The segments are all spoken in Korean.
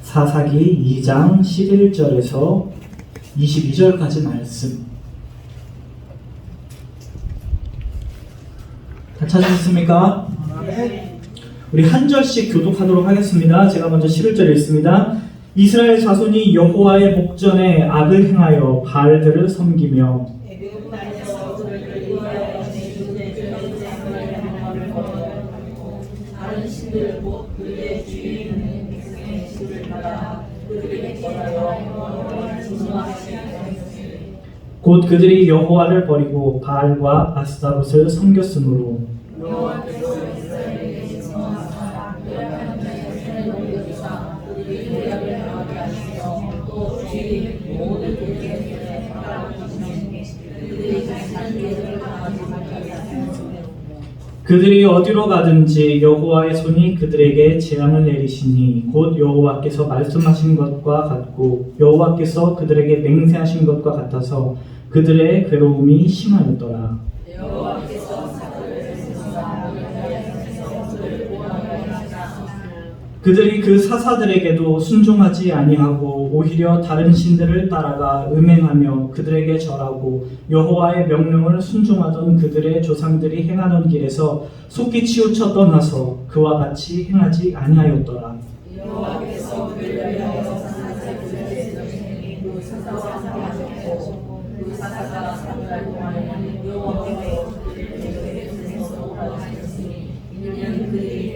사사기 2장 11절에서 22절까지 말씀. 다 찾으셨습니까? 우리 한 절씩 교독하도록 하겠습니다. 제가 먼저 11절 읽습니다. 이스라엘 자손이 여호와의 목전에 악을 행하여 바알들을 섬기며 곧 그들이 여호와를 버리고 바알과 아스타롯을 섬겼으므로 그들이 어디로 가든지 여호와의 손이 그들에게 재앙을 내리시니 곧 여호와께서 말씀하신 것과 같고 여호와께서 그들에게 맹세하신 것과 같아서 그들의 괴로움이 심하였더라. 그들이 그 사사들에게도 순종하지 아니하고 오히려 다른 신들을 따라가 음행하며 그들에게 절하고 여호와의 명령을 순종하던 그들의 조상들이 행하던 길에서 속히 치우쳐 떠나서 그와 같이 행하지 아니하였더라. 여호와께서 그들을 위하여 산하세 그들의 지도시니 그 사사와 상하셨고 그 사사가 3달 동안 여호와께서 그들에게 은혜로 하셨으니 이는 그들이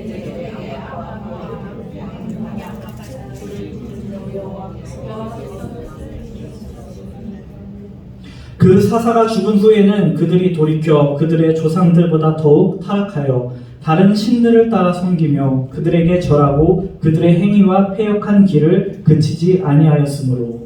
그 사사가 죽은 후에는 그들이 돌이켜 그들의 조상들보다 더욱 타락하여 다른 신들을 따라 섬기며 그들에게 절하고 그들의 행위와 패역한 길을 그치지 아니하였으므로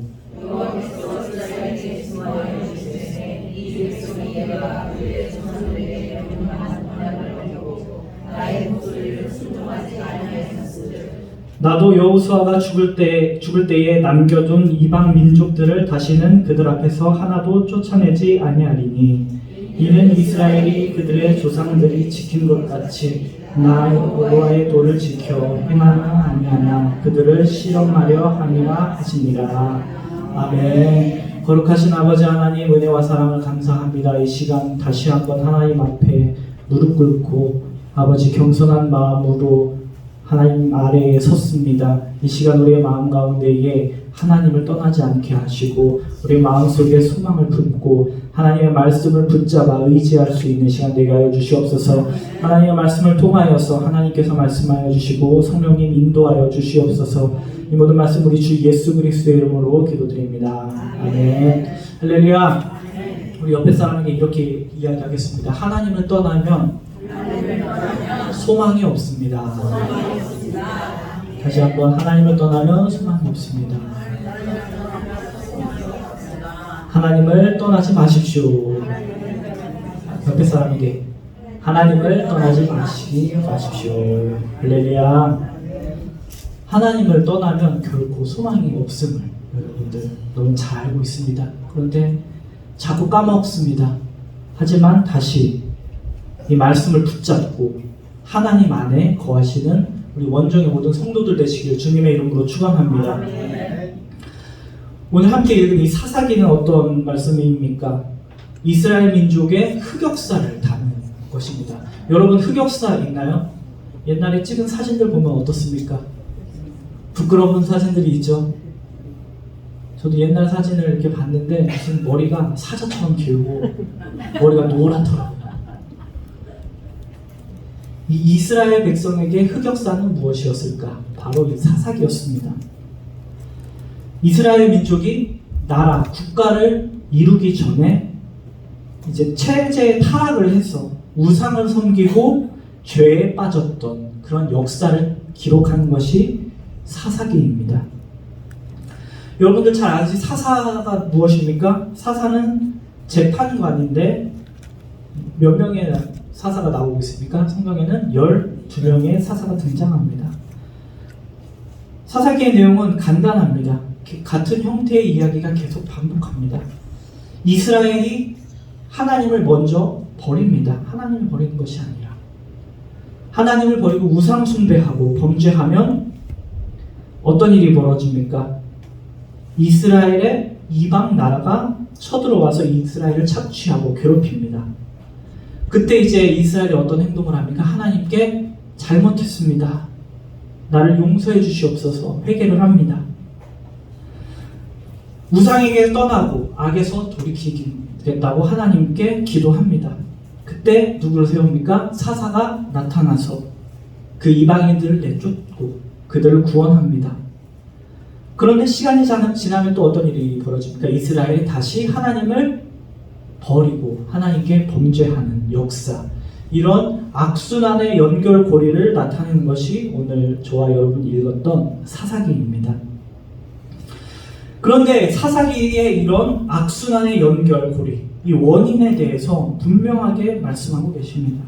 나도 여호수아가 죽을 때에 남겨둔 이방 민족들을 다시는 그들 앞에서 하나도 쫓아내지 아니하리니 이는 이스라엘이 그들의 조상들이 지킨 것 같이 나 여호와의 도를 지켜 행하나 아니하나 그들을 실험하려 함이라 하시니라. 아멘. 거룩하신 아버지 하나님 은혜와 사랑을 감사합니다. 이 시간 다시 한번 하나님 앞에 무릎 꿇고 아버지 겸손한 마음으로 하나님 아래에 섰습니다. 이 시간 우리의 마음 가운데에 하나님을 떠나지 않게 하시고 우리 마음속에 소망을 품고 하나님의 말씀을 붙잡아 의지할 수 있는 시간 되게 하여 주시옵소서. 하나님의 말씀을 통하여서 하나님께서 말씀하여 주시고 성령님 인도하여 주시옵소서. 이 모든 말씀 우리 주 예수 그리스도의 이름으로 기도드립니다. 아멘. 할렐루야. 우리 옆에 사람에게 이렇게 이야기하겠습니다. 하나님을 떠나면 소망이 없습니다. 다시 한번 하나님을 떠나면 소망이 없습니다. 하나님을 떠나지 마십시오. 옆에 사람에게 하나님을 떠나지 마십시오. 할렐루야. 하나님을 떠나면 결코 소망이 없음을 여러분들 너무 잘 알고 있습니다. 그런데 자꾸 까먹습니다. 하지만 다시 이 말씀을 붙잡고 하나님 안에 거하시는 우리 원정의 모든 성도들 되시길 주님의 이름으로 축원합니다. 오늘 함께 읽은 이 사사기는 어떤 말씀입니까? 이스라엘 민족의 흑역사를 담은 것입니다. 여러분 흑역사 있나요? 옛날에 찍은 사진들 보면 어떻습니까? 부끄러운 사진들이 있죠. 저도 옛날 사진을 이렇게 봤는데 무슨 머리가 사자처럼 길고 머리가 노랗더라고요. 이 이스라엘 백성에게 흑역사는 무엇이었을까? 바로 이 사사기였습니다. 이스라엘 민족이 나라, 국가를 이루기 전에 이제 체제의 타락을 해서 우상을 섬기고 죄에 빠졌던 그런 역사를 기록한 것이 사사기입니다. 여러분들 잘 아시지 사사가 무엇입니까? 사사는 재판관인데 몇 명의 사사가 나오고 있습니까? 성경에는 12명의 사사가 등장합니다. 사사기의 내용은 간단합니다. 같은 형태의 이야기가 계속 반복합니다. 이스라엘이 하나님을 먼저 버립니다. 하나님을 버리는 것이 아니라 하나님을 버리고 우상 숭배하고 범죄하면 어떤 일이 벌어집니까? 이스라엘의 이방 나라가 쳐들어와서 이스라엘을 착취하고 괴롭힙니다. 그때 이제 이스라엘이 어떤 행동을 합니까? 하나님께 잘못했습니다. 나를 용서해 주시옵소서 회개를 합니다. 우상에게 떠나고 악에서 돌이키겠다고 하나님께 기도합니다. 그때 누구를 세웁니까? 사사가 나타나서 그 이방인들을 내쫓고 그들을 구원합니다. 그런데 시간이 지나면 또 어떤 일이 벌어집니까? 이스라엘이 다시 하나님을 버리고 하나님께 범죄하는 역사, 이런 악순환의 연결고리를 나타내는 것이 오늘 저와 여러분이 읽었던 사사기입니다. 그런데 사사기의 이런 악순환의 연결고리, 이 원인에 대해서 분명하게 말씀하고 계십니다.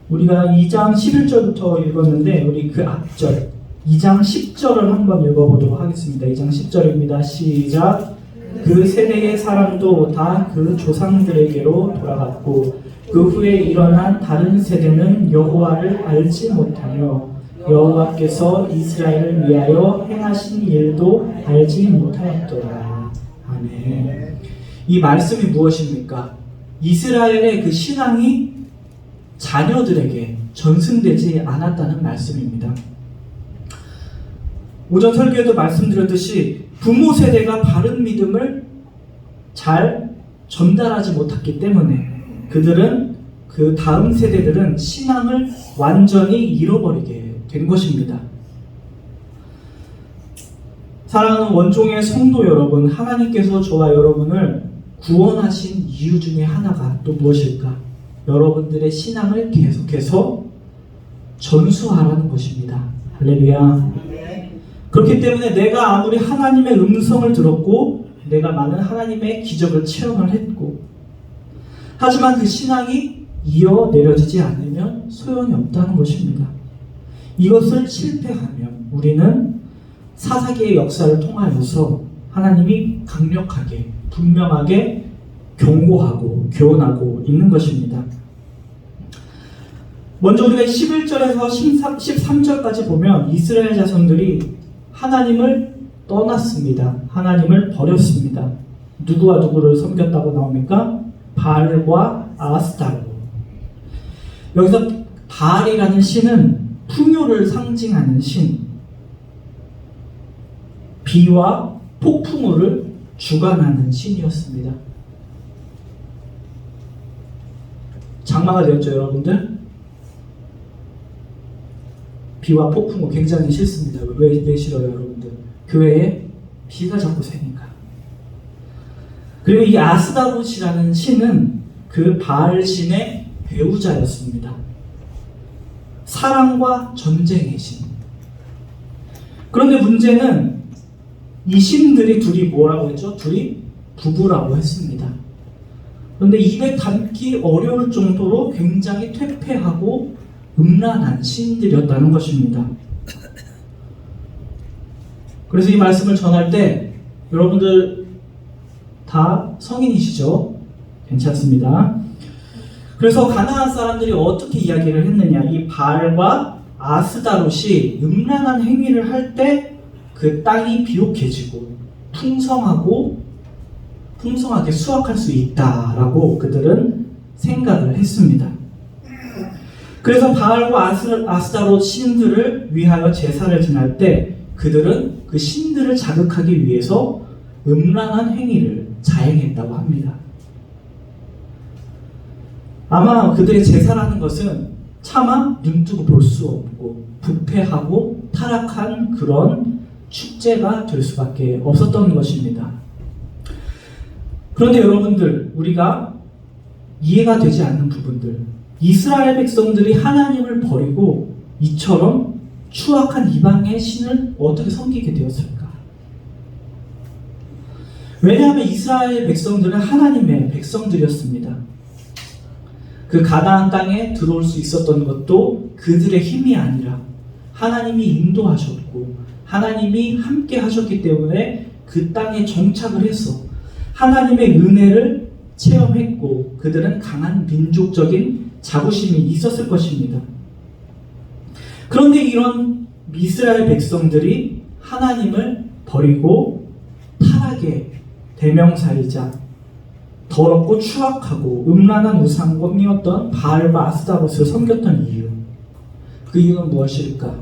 우리가 2장 11절부터 읽었는데 우리 그 앞절 2장 10절을 한번 읽어보도록 하겠습니다. 2장 10절입니다. 시작. 그 세대의 사람도 다 그 조상들에게로 돌아갔고 그 후에 일어난 다른 세대는 여호와를 알지 못하며 여호와께서 이스라엘을 위하여 행하신 일도 알지 못하였더라. 아멘. 이 말씀이 무엇입니까? 이스라엘의 그 신앙이 자녀들에게 전승되지 않았다는 말씀입니다. 오전 설교에도 말씀드렸듯이 부모 세대가 바른 믿음을 잘 전달하지 못했기 때문에 그들은 그 다음 세대들은 신앙을 완전히 잃어버리게 된 것입니다. 사랑하는 원종의 성도 여러분, 하나님께서 저와 여러분을 구원하신 이유 중에 하나가 또 무엇일까? 여러분들의 신앙을 계속해서 전수하라는 것입니다. 할렐루야. 그렇기 때문에 내가 아무리 하나님의 음성을 들었고 내가 많은 하나님의 기적을 체험을 했고 하지만 그 신앙이 이어내려지지 않으면 소용이 없다는 것입니다. 이것을 실패하면 우리는 사사기의 역사를 통하여서 하나님이 강력하게 분명하게 경고하고 교훈하고 있는 것입니다. 먼저 우리가 11절에서 13절까지 보면 이스라엘 자손들이 하나님을 떠났습니다. 하나님을 버렸습니다. 누구와 누구를 섬겼다고 나옵니까? 바알과 아스타로. 여기서 바알이라는 신은 풍요를 상징하는 신, 비와 폭풍우를 주관하는 신이었습니다. 장마가 되었죠, 여러분들? 비와 폭풍우 굉장히 싫습니다. 왜 싫어요, 여러분들? 교회에 비가 자꾸 새니까. 그리고 이 아스다롯이라는 신은 그 바알 신의 배우자였습니다. 사랑과 전쟁의 신. 그런데 문제는 이 신들이 둘이 뭐라고 했죠? 둘이 부부라고 했습니다. 그런데 입에 담기 어려울 정도로 굉장히 퇴폐하고 음란한 신들이었다는 것입니다. 그래서 이 말씀을 전할 때 여러분들 다 성인이시죠? 괜찮습니다. 그래서 가나안 사람들이 어떻게 이야기를 했느냐, 이 바알과 아스다롯이 음란한 행위를 할 때 그 땅이 비옥해지고 풍성하게 수확할 수 있다라고 그들은 생각을 했습니다. 그래서 바알과 아스다롯 신들을 위하여 제사를 지낼 때 그들은 그 신들을 자극하기 위해서 음란한 행위를 자행했다고 합니다. 아마 그들의 제사라는 것은 차마 눈뜨고 볼 수 없고 부패하고 타락한 그런 축제가 될 수밖에 없었던 것입니다. 그런데 여러분들, 우리가 이해가 되지 않는 부분들, 이스라엘 백성들이 하나님을 버리고 이처럼 추악한 이방의 신을 어떻게 섬기게 되었을까? 왜냐하면 이스라엘 백성들은 하나님의 백성들이었습니다. 그 가나안 땅에 들어올 수 있었던 것도 그들의 힘이 아니라 하나님이 인도하셨고 하나님이 함께 하셨기 때문에 그 땅에 정착을 해서 하나님의 은혜를 체험했고 그들은 강한 민족적인 자부심이 있었을 것입니다. 그런데 이런 이스라엘 백성들이 하나님을 버리고 타락의 대명사이자 더럽고 추악하고 음란한 우상이었던 바알과 아스타롯을 섬겼던 이유, 그 이유는 무엇일까?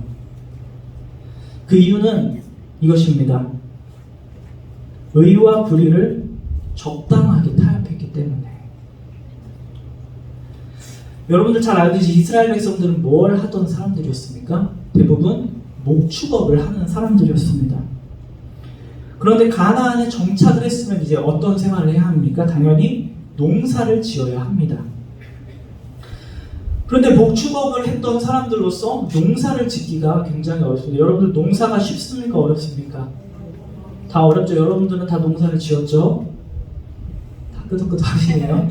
그 이유는 이것입니다. 의와 불의를 적당하게 타협했기 때문에. 여러분들 잘 알듯이 이스라엘 백성들은 뭘 하던 사람들이었습니까? 대부분 목축업을 하는 사람들이었습니다. 그런데 가나안에 정착을 했으면 이제 어떤 생활을 해야 합니까? 당연히 농사를 지어야 합니다. 그런데 목축업을 했던 사람들로서 농사를 짓기가 굉장히 어렵습니다. 여러분들 농사가 쉽습니까? 어렵습니까? 다 어렵죠. 여러분들은 다 농사를 지었죠? 다 끄덕끄덕 하시네요.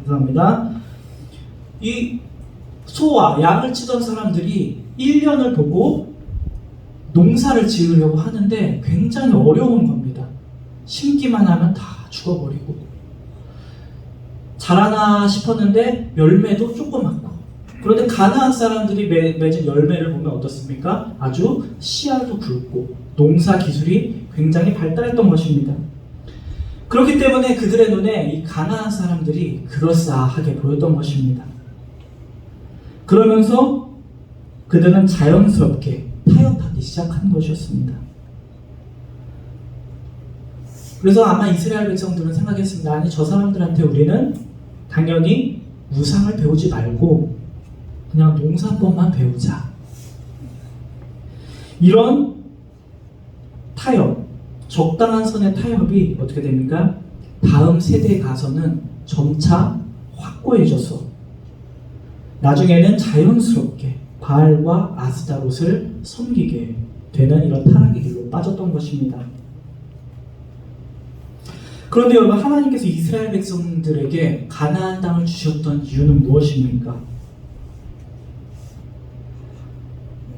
죄송합니다. 이 소와 양을 치던 사람들이 1년을 보고 농사를 지으려고 하는데 굉장히 어려운 겁니다. 심기만 하면 다 죽어버리고, 자라나 싶었는데 열매도 조그맣고. 그런데 가나안 사람들이 맺은 열매를 보면 어떻습니까? 아주 씨알도 굵고 농사 기술이 굉장히 발달했던 것입니다. 그렇기 때문에 그들의 눈에 이 가나안 사람들이 그럴싸하게 보였던 것입니다. 그러면서 그들은 자연스럽게 타협하기 시작한 것이었습니다. 그래서 아마 이스라엘 백성들은 생각했습니다. 아니, 저 사람들한테 우리는 당연히 우상을 배우지 말고 그냥 농사법만 배우자. 이런 타협, 적당한 선의 타협이 어떻게 됩니까? 다음 세대에 가서는 점차 확고해져서 나중에는 자연스럽게 바알과 아스타롯을 섬기게 되는 이런 타락의 길로 빠졌던 것입니다. 그런데 여러분, 하나님께서 이스라엘 백성들에게 가나안 땅을 주셨던 이유는 무엇입니까?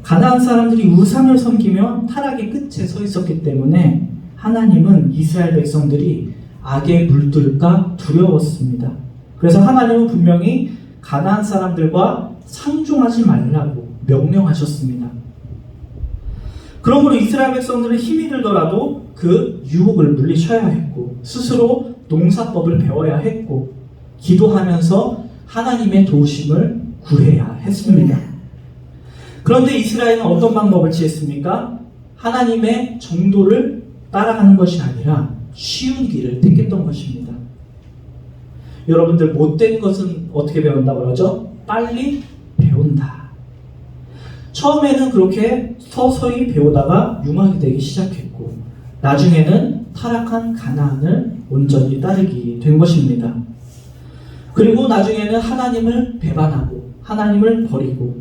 가나안 사람들이 우상을 섬기며 타락의 끝에 서 있었기 때문에 하나님은 이스라엘 백성들이 악에 물들까 두려웠습니다. 그래서 하나님은 분명히 가나안 사람들과 상종하지 말라고 명령하셨습니다. 그러므로 이스라엘 백성들은 힘이 들더라도 그 유혹을 물리쳐야 했고, 스스로 농사법을 배워야 했고, 기도하면서 하나님의 도우심을 구해야 했습니다. 그런데 이스라엘은 어떤 방법을 취했습니까? 하나님의 정도를 따라가는 것이 아니라 쉬운 길을 택했던 것입니다. 여러분들, 못된 것은 어떻게 배운다고 그러죠? 빨리 배운다. 처음에는 그렇게 서서히 배우다가 융합이 되기 시작했고, 나중에는 타락한 가나안을 온전히 따르게 된 것입니다. 그리고 나중에는 하나님을 배반하고 하나님을 버리고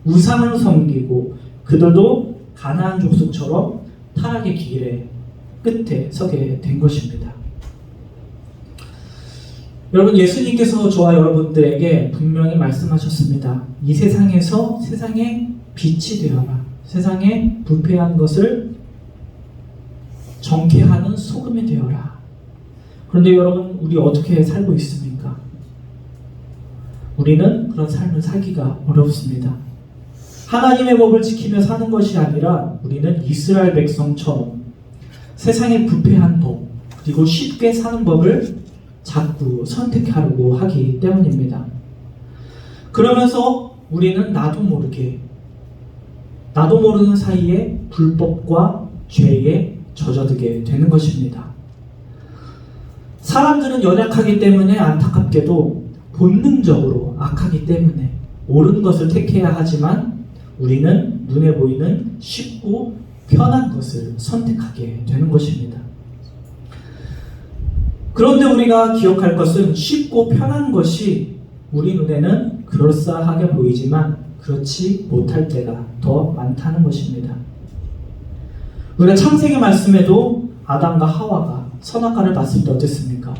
우상을 섬기고, 그들도 가나안 족속처럼 타락의 길의 끝에 서게 된 것입니다. 여러분, 예수님께서 저와 여러분들에게 분명히 말씀하셨습니다. 이 세상에서 세상의 빛이 되어라. 세상에 부패한 것을 정케하는 소금이 되어라. 그런데 여러분, 우리 어떻게 살고 있습니까? 우리는 그런 삶을 살기가 어렵습니다. 하나님의 법을 지키며 사는 것이 아니라 우리는 이스라엘 백성처럼 세상의 부패한 법, 그리고 쉽게 사는 법을 자꾸 선택하려고 하기 때문입니다. 그러면서 우리는 나도 모르는 사이에 불법과 죄에 젖어들게 되는 것입니다. 사람들은 연약하기 때문에 안타깝게도 본능적으로 악하기 때문에 옳은 것을 택해야 하지만, 우리는 눈에 보이는 쉽고 편한 것을 선택하게 되는 것입니다. 그런데 우리가 기억할 것은, 쉽고 편한 것이 우리 눈에는 그럴싸하게 보이지만 그렇지 못할 때가 더 많다는 것입니다. 우리가 창세기 말씀에도 아담과 하와가 선악과를 봤을 때 어땠습니까?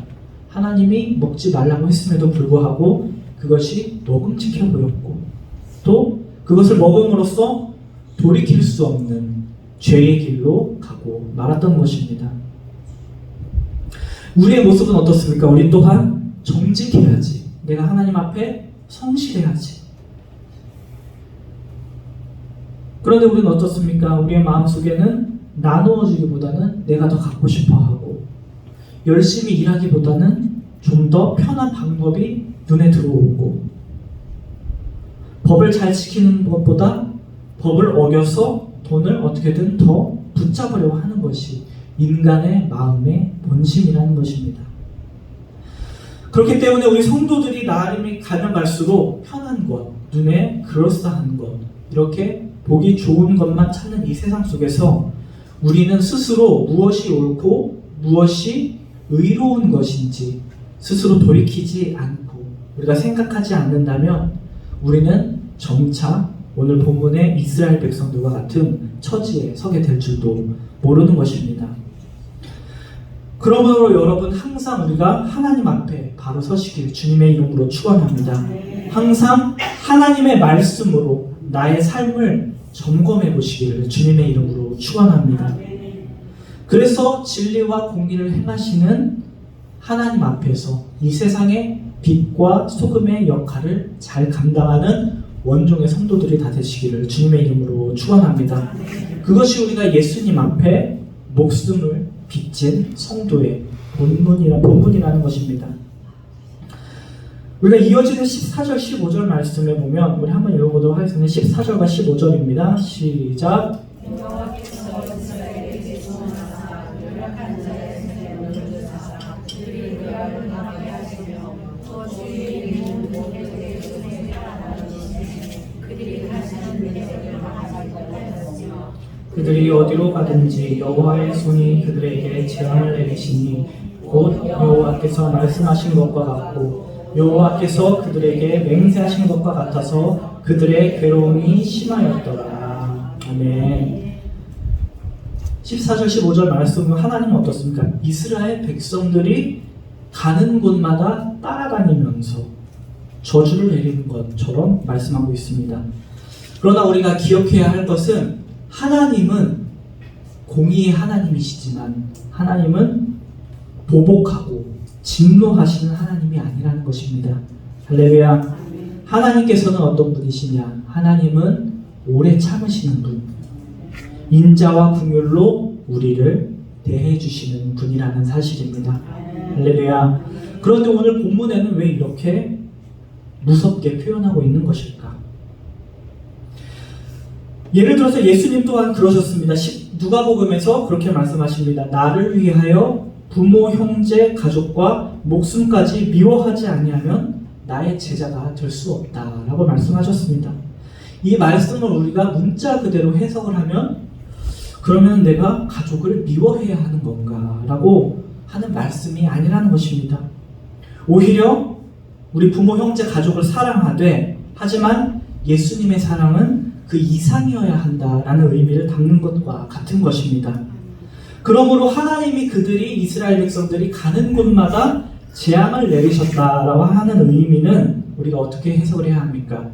하나님이 먹지 말라고 했음에도 불구하고 그것이 먹음직해 보였고, 또 그것을 먹음으로써 돌이킬 수 없는 죄의 길로 가고 말았던 것입니다. 우리의 모습은 어떻습니까? 우리 또한 정직해야지. 내가 하나님 앞에 성실해야지. 그런데 우리는 어떻습니까? 우리의 마음속에는 나누어주기보다는 내가 더 갖고 싶어 하고, 열심히 일하기보다는 좀 더 편한 방법이 눈에 들어오고, 법을 잘 지키는 것보다 법을 어겨서 돈을 어떻게든 더 붙잡으려고 하는 것이 인간의 마음의 본심이라는 것입니다. 그렇기 때문에 우리 성도들이 나름이 가면 갈수록 편한 것, 눈에 그럴싸한 것, 이렇게 보기 좋은 것만 찾는 이 세상 속에서 우리는 스스로 무엇이 옳고 무엇이 의로운 것인지 스스로 돌이키지 않고 우리가 생각하지 않는다면 우리는 점차 오늘 본문의 이스라엘 백성들과 같은 처지에 서게 될 줄도 모르는 것입니다. 그러므로 여러분, 항상 우리가 하나님 앞에 바로 서시길 주님의 이름으로 축원합니다. 항상 하나님의 말씀으로 나의 삶을 점검해 보시기를 주님의 이름으로 축원합니다. 그래서 진리와 공의를 행하시는 하나님 앞에서 이 세상의 빛과 소금의 역할을 잘 감당하는 원종의 성도들이 다 되시기를 주님의 이름으로 축원합니다. 그것이 우리가 예수님 앞에 목숨을 빚진 성도의 본분이라는 것입니다. 우리가 이어지는 14절, 15절 말씀에 보면 우리 한번 읽어보도록 하겠습니다. 14절과 15절입니다. 시작. 그들이 어디로 가든지 여호와의 손이 그들에게 재앙을 내리시니 곧 여호와께서 말씀하신 것과 같고 여호와께서 그들에게 맹세하신 것과 같아서 그들의 괴로움이 심하였더라. 아멘. 14절 15절 말씀은 하나님은 어떻습니까? 이스라엘 백성들이 가는 곳마다 따라다니면서 저주를 내리는 것처럼 말씀하고 있습니다. 그러나 우리가 기억해야 할 것은 하나님은 공의의 하나님이시지만 하나님은 보복하고 진노하시는 하나님이 아니라는 것입니다. 할렐루야. 하나님께서는 어떤 분이시냐? 하나님은 오래 참으시는 분, 인자와 긍휼로 우리를 대해 주시는 분이라는 사실입니다. 할렐루야. 그런데 오늘 본문에는 왜 이렇게 무섭게 표현하고 있는 것일까? 예를 들어서 예수님 또한 그러셨습니다. 누가복음에서 그렇게 말씀하십니다. 나를 위하여 부모, 형제, 가족과 목숨까지 미워하지 아니하면 나의 제자가 될 수 없다 라고 말씀하셨습니다. 이 말씀을 우리가 문자 그대로 해석을 하면 그러면 내가 가족을 미워해야 하는 건가 라고 하는 말씀이 아니라는 것입니다. 오히려 우리 부모, 형제, 가족을 사랑하되 하지만 예수님의 사랑은 그 이상이어야 한다라는 의미를 담는 것과 같은 것입니다. 그러므로 하나님이 그들이 이스라엘 백성들이 가는 곳마다 재앙을 내리셨다라고 하는 의미는 우리가 어떻게 해석을 해야 합니까?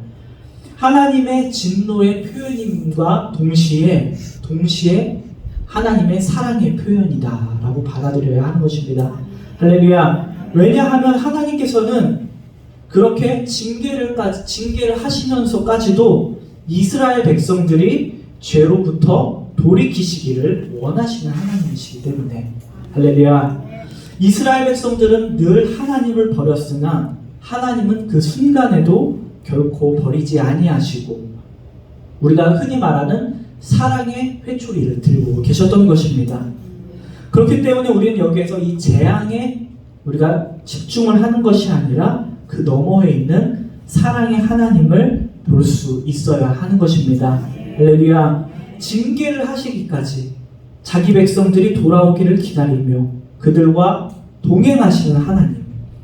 하나님의 진노의 표현임과 동시에 하나님의 사랑의 표현이다라고 받아들여야 하는 것입니다. 할렐루야. 왜냐하면 하나님께서는 그렇게 징계를 하시면서까지도 이스라엘 백성들이 죄로부터 돌이키시기를 원하시는 하나님이시기 때문에. 할렐루야. 이스라엘 백성들은 늘 하나님을 버렸으나 하나님은 그 순간에도 결코 버리지 아니하시고 우리가 흔히 말하는 사랑의 회초리를 들고 계셨던 것입니다. 그렇기 때문에 우리는 여기에서 이 재앙에 우리가 집중을 하는 것이 아니라 그 너머에 있는 사랑의 하나님을 볼 수 있어야 하는 것입니다. 할렐루야. 징계를 하시기까지 자기 백성들이 돌아오기를 기다리며 그들과 동행하시는 하나님,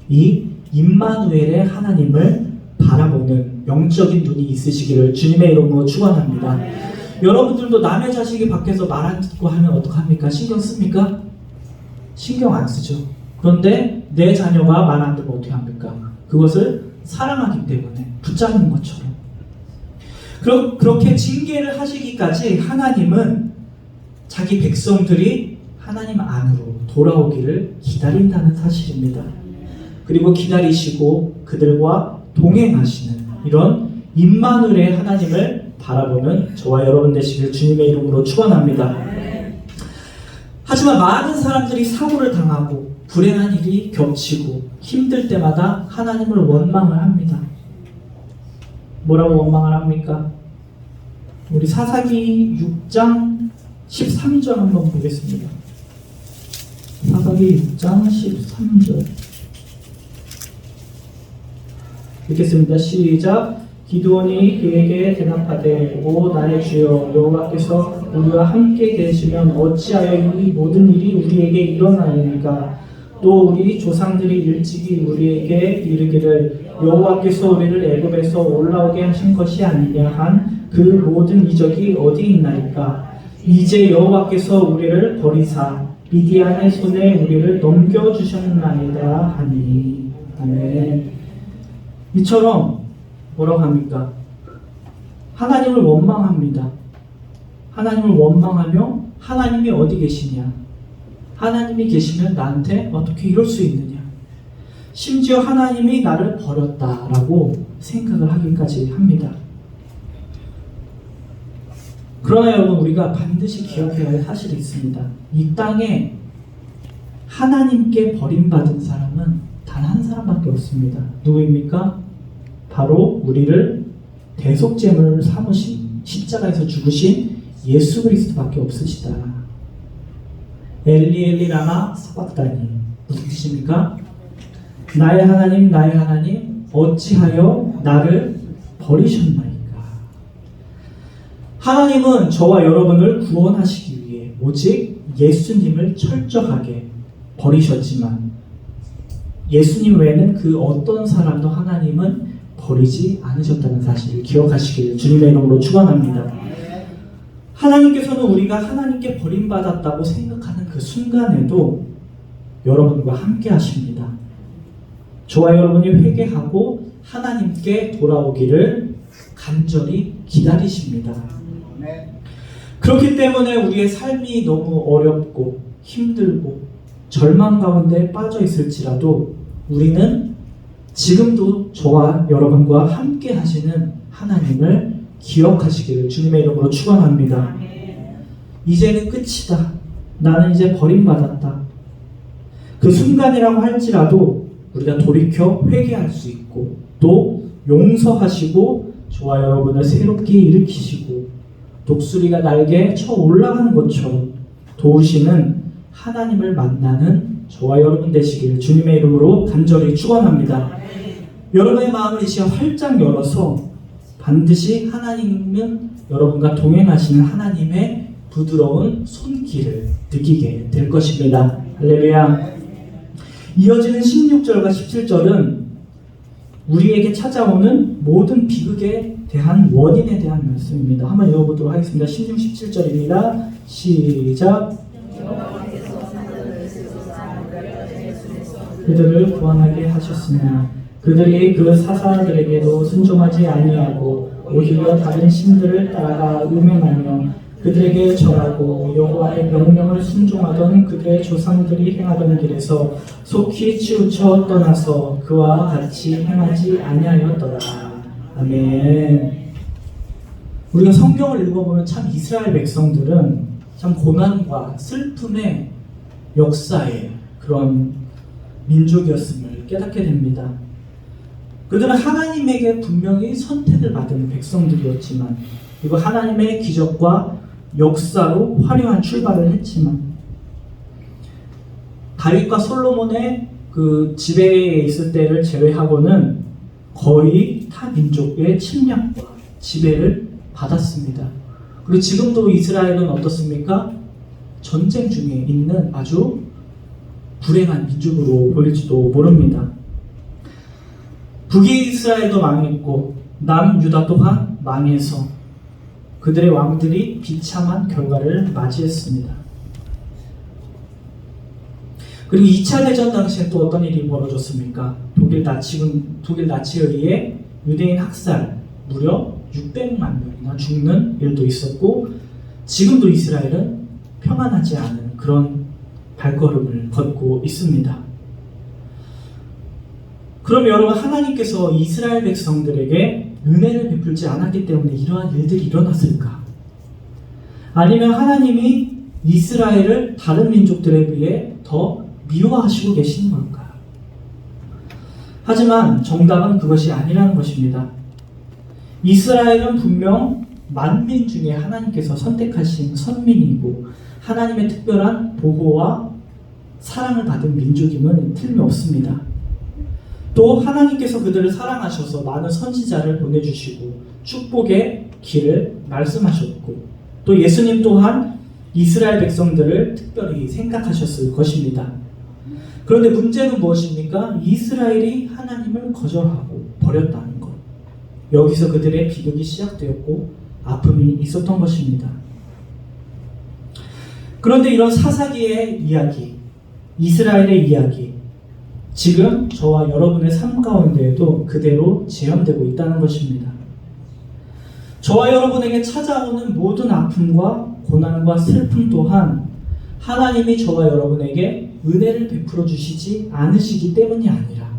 이 임마누엘의 하나님을 바라보는 영적인 눈이 있으시기를 주님의 이름으로 축원합니다. 여러분들도 남의 자식이 밖에서 말 안 듣고 하면 어떡합니까? 신경 씁니까? 신경 안 쓰죠. 그런데 내 자녀가 말 안 듣고 어떻게 합니까? 그것을 사랑하기 때문에 붙잡는 것처럼. 그렇게 징계를 하시기까지 하나님은 자기 백성들이 하나님 안으로 돌아오기를 기다린다는 사실입니다. 그리고 기다리시고 그들과 동행하시는 이런 임마누엘의 하나님을 바라보는 저와 여러분 되시길 주님의 이름으로 축원합니다. 하지만 많은 사람들이 사고를 당하고 불행한 일이 겹치고 힘들 때마다 하나님을 원망을 합니다. 뭐라고 원망을 합니까? 우리 사사기 6장 13절 한번 보겠습니다. 사사기 6장 13절 읽겠습니다. 시작. 기드온이 그에게 대답하되 오 나의 주여 여호와께서 우리와 함께 계시면 어찌하여 이 모든 일이 우리에게 일어나니까 또 우리 조상들이 일찍이 우리에게 이르기를 여호와께서 우리를 애굽에서 올라오게 하신 것이 아니냐 한 그 모든 이적이 어디 있나이까. 이제 여호와께서 우리를 버리사 미디안의 손에 우리를 넘겨주셨나이다 하니. 아멘. 이처럼 뭐라고 합니까? 하나님을 원망합니다. 하나님을 원망하며 하나님이 어디 계시냐? 하나님이 계시면 나한테 어떻게 이럴 수 있느냐? 심지어 하나님이 나를 버렸다라고 생각을 하기까지 합니다. 그러나 여러분 우리가 반드시 기억해야 할 사실이 있습니다. 이 땅에 하나님께 버림받은 사람은 단 한 사람밖에 없습니다. 누구입니까? 바로 우리를 대속제물을 삼으신 십자가에서 죽으신 예수 그리스도밖에 없으시다. 엘리 엘리 라마 사박다니 무슨 뜻입니까? 나의 하나님 어찌하여 나를 버리셨나이까. 하나님은 저와 여러분을 구원하시기 위해 오직 예수님을 철저하게 버리셨지만 예수님 외에는 그 어떤 사람도 하나님은 버리지 않으셨다는 사실을 기억하시길 주님의 이름으로 축원합니다. 하나님께서는 우리가 하나님께 버림받았다고 생각하는 그 순간에도 여러분과 함께 하십니다. 저와 여러분이 회개하고 하나님께 돌아오기를 간절히 기다리십니다. 그렇기 때문에 우리의 삶이 너무 어렵고 힘들고 절망 가운데 빠져 있을지라도 우리는 지금도 저와 여러분과 함께 하시는 하나님을 기억하시기를 주님의 이름으로 축원합니다. 이제는 끝이다. 나는 이제 버림받았다. 그 순간이라고 할지라도 우리가 돌이켜 회개할 수 있고 또 용서하시고 저와 여러분을 새롭게 일으키시고 독수리가 날개에 쳐 올라가는 것처럼 도우시는 하나님을 만나는 저와 여러분 되시기를 주님의 이름으로 간절히 축원합니다. 여러분의 마음을 이제 활짝 열어서 반드시 하나님은 여러분과 동행하시는 하나님의 부드러운 손길을 느끼게 될 것입니다. 할렐루야. 이어지는 16절과 17절은 우리에게 찾아오는 모든 비극에 대한 원인에 대한 말씀입니다. 한번 읽어보도록 하겠습니다. 16, 17절입니다. 시작. 그들을 구원하게 하셨으나 그들이 그 사사들에게도 순종하지 아니하고 오히려 다른 신들을 따라가 음행하며 그들에게 절하고 여호와의 명령을 순종하던 그들의 조상들이 행하던 길에서 속히 치우쳐 떠나서 그와 같이 행하지 아니하였더라. 아멘. 우리가 성경을 읽어보면 참 이스라엘 백성들은 참 고난과 슬픔의 역사의 그런 민족이었음을 깨닫게 됩니다. 그들은 하나님에게 분명히 선택을 받은 백성들이었지만 그리고 하나님의 기적과 역사로 화려한 출발을 했지만 다윗과 솔로몬의 그 지배에 있을 때를 제외하고는 거의 타 민족의 침략과 지배를 받았습니다. 그리고 지금도 이스라엘은 어떻습니까? 전쟁 중에 있는 아주 불행한 민족으로 보일지도 모릅니다. 북이스라엘도 망했고 남유다 또한 망해서 그들의 왕들이 비참한 결과를 맞이했습니다. 그리고 2차 대전 당시에 또 어떤 일이 벌어졌습니까? 독일 나치에 의해 유대인 학살 무려 600만 명이나 죽는 일도 있었고 지금도 이스라엘은 평안하지 않은 그런 발걸음을 걷고 있습니다. 그럼 여러분, 하나님께서 이스라엘 백성들에게 은혜를 베풀지 않았기 때문에 이러한 일들이 일어났을까? 아니면 하나님이 이스라엘을 다른 민족들에 비해 더 미워하시고 계시는 걸까요? 하지만 정답은 그것이 아니라는 것입니다. 이스라엘은 분명 만민 중에 하나님께서 선택하신 선민이고 하나님의 특별한 보호와 사랑을 받은 민족임은 틀림없습니다. 또 하나님께서 그들을 사랑하셔서 많은 선지자를 보내주시고 축복의 길을 말씀하셨고 또 예수님 또한 이스라엘 백성들을 특별히 생각하셨을 것입니다. 그런데 문제는 무엇입니까? 이스라엘이 하나님을 거절하고 버렸다는 것. 여기서 그들의 비극이 시작되었고 아픔이 있었던 것입니다. 그런데 이런 사사기의 이야기, 이스라엘의 이야기, 지금 저와 여러분의 삶 가운데에도 그대로 재현되고 있다는 것입니다. 저와 여러분에게 찾아오는 모든 아픔과 고난과 슬픔 또한 하나님이 저와 여러분에게 은혜를 베풀어 주시지 않으시기 때문이 아니라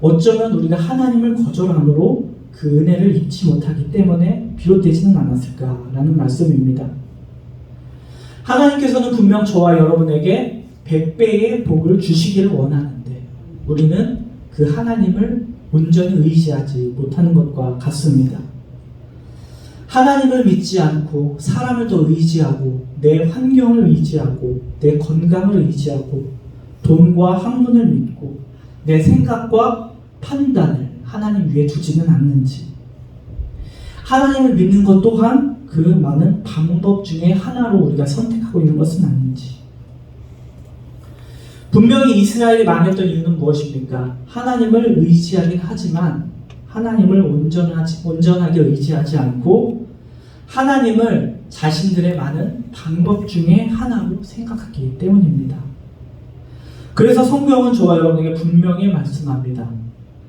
어쩌면 우리가 하나님을 거절함으로 그 은혜를 잊지 못하기 때문에 비롯되지는 않았을까라는 말씀입니다. 하나님께서는 분명 저와 여러분에게 100배의 복을 주시기를 원하는데 우리는 그 하나님을 온전히 의지하지 못하는 것과 같습니다. 하나님을 믿지 않고 사람을 더 의지하고 내 환경을 의지하고 내 건강을 의지하고 돈과 학문을 믿고 내 생각과 판단을 하나님 위에 두지는 않는지, 하나님을 믿는 것 또한 그 많은 방법 중에 하나로 우리가 선택하고 있는 것은 아닌지. 분명히 이스라엘이 망했던 이유는 무엇입니까? 하나님을 의지하긴 하지만 하나님을 온전하게 의지하지 않고 하나님을 자신들의 많은 방법 중에 하나로 생각하기 때문입니다. 그래서 성경은 저와 여러분에게 분명히 말씀합니다.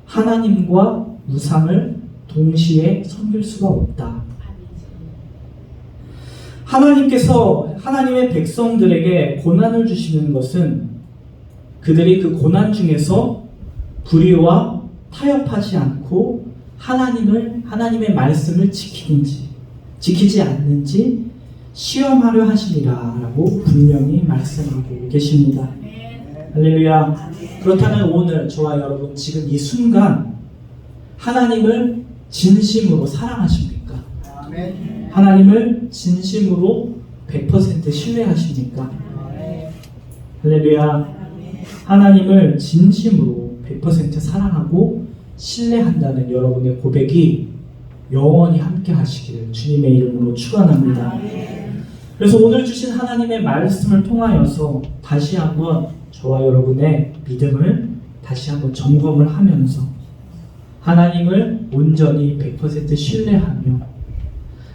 하나님과 우상을 동시에 섬길 수가 없다. 하나님께서 하나님의 백성들에게 고난을 주시는 것은 그들이 그 고난 중에서 불의와 타협하지 않고 하나님의 말씀을 지키지 않는지 시험하려 하시니라 라고 분명히 말씀하고 계십니다. 할렐루야. 그렇다면 오늘 저와 여러분 지금 이 순간 하나님을 진심으로 사랑하십니까? 하나님을 진심으로 100% 신뢰하십니까? 할렐루야. 하나님을 진심으로 100% 사랑하고 신뢰한다는 여러분의 고백이 영원히 함께 하시기를 주님의 이름으로 축원합니다. 그래서 오늘 주신 하나님의 말씀을 통하여서 다시 한번 저와 여러분의 믿음을 다시 한번 점검을 하면서 하나님을 온전히 100% 신뢰하며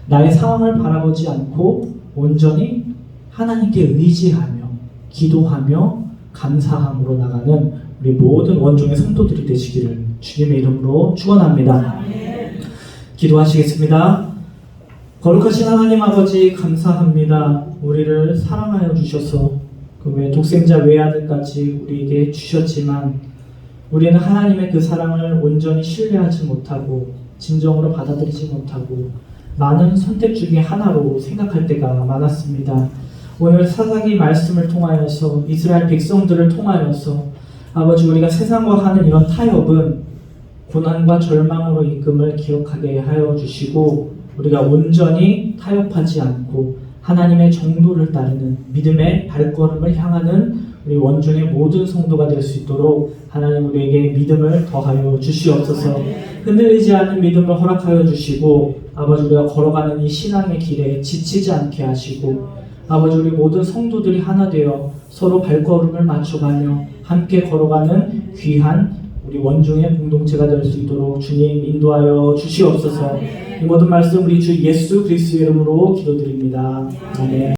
나의 상황을 바라보지 않고 온전히 하나님께 의지하며 기도하며 감사함으로 나가는 우리 모든 원종의 성도들이 되시기를 주님의 이름으로 축원합니다. 기도하시겠습니다. 거룩하신 하나님 아버지 감사합니다. 우리를 사랑하여 주셔서 그 외 독생자 외아들까지 우리에게 주셨지만 우리는 하나님의 그 사랑을 온전히 신뢰하지 못하고 진정으로 받아들이지 못하고 많은 선택 중에 하나로 생각할 때가 많았습니다. 오늘 사사기 말씀을 통하여서 이스라엘 백성들을 통하여서 아버지 우리가 세상과 하는 이런 타협은 고난과 절망으로 이끔을 기억하게 하여 주시고 우리가 온전히 타협하지 않고 하나님의 정도를 따르는 믿음의 발걸음을 향하는 우리 원중의 모든 성도가 될 수 있도록 하나님 우리에게 믿음을 더하여 주시옵소서. 흔들리지 않는 믿음을 허락하여 주시고 아버지 우리가 걸어가는 이 신앙의 길에 지치지 않게 하시고 아버지 우리 모든 성도들이 하나 되어 서로 발걸음을 맞춰가며 함께 걸어가는 귀한 우리 원중의 공동체가 될 수 있도록 주님 인도하여 주시옵소서. 이 모든 말씀 우리 주 예수 그리스도의 이름으로 기도드립니다. 아멘.